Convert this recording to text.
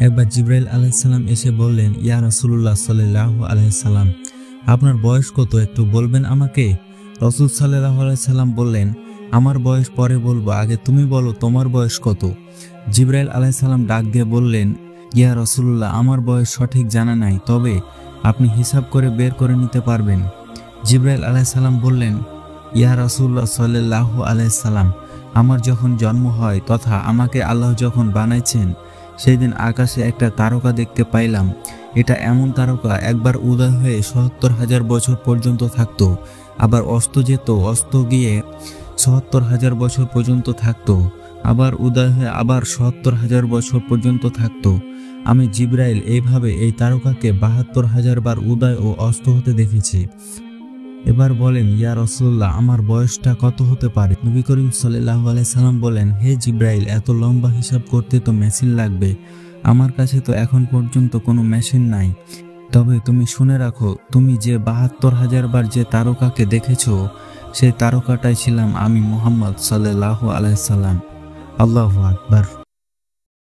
একবার জিবরাইল আলাইহিস সালাম এসে বললেন, ইয়া রাসূলুল্লাহ সাল্লাল্লাহু আলাইহি সাল্লাম, আপনার বয়স কত একটু বলবেন আমাকে? রাসূল সাল্লাল্লাহু আলাইহি সাল্লাম বললেন, আমার বয়স পরে বলবো, আগে তুমি বলো তোমার বয়স কত? জিবরাইল আলাইহিস সালাম ডাক দিয়ে বললেন, ইয়া রাসূলুল্লাহ, আমার বয়স সঠিক জানা নাই, তবে আপনি হিসাব করে বের করে নিতে পারবেন। জিবরাইল আলাইহিস সালাম বললেন, ইয়া রাসূলুল্লাহ সাল্লাল্লাহু আলাইহি সাল্লাম, আমার যখন জন্ম হয় তথা আমাকে আল্লাহ যখন বানাইছেন সেই দিন আকাশে একটা তারকা দেখতে পাইলাম। এটা এমন তারকা একবার উদয় হয়ে ৭০,০০০ বছর পর্যন্ত থাকতো, আবার অস্ত যেত, অস্ত গিয়ে ৭০,০০০ বছর পর্যন্ত থাকতো, আবার উদয় হয়ে আবার ৭০,০০০ বছর পর্যন্ত থাকতো। আমি জিবরাইল এইভাবে এই তারকাকে ৭২,০০০ বার উদয় ও অস্ত হতে দেখেছি। এবার বলেন, ইয়া রাসূলুল্লাহ, আমার বয়সটা কত হতে পারে? নবী করিম সাল্লাল্লাহু আলাইহি সাল্লাম বলেন, হে জিবরাইল, এত লম্বা হিসাব করতে তো মেশিন লাগবে, আমার কাছে তো এখন পর্যন্ত কোনো মেশিন নাই। তবে তুমি শুনে রাখো, তুমি যে ৭২,০০০ বার যে তারকাকে দেখেছো, সেই তারকাটাই ছিলাম আমি, মুহাম্মদ সাল্লাল্লাহু আলাইহি সাল্লাম। আল্লাহু আকবার।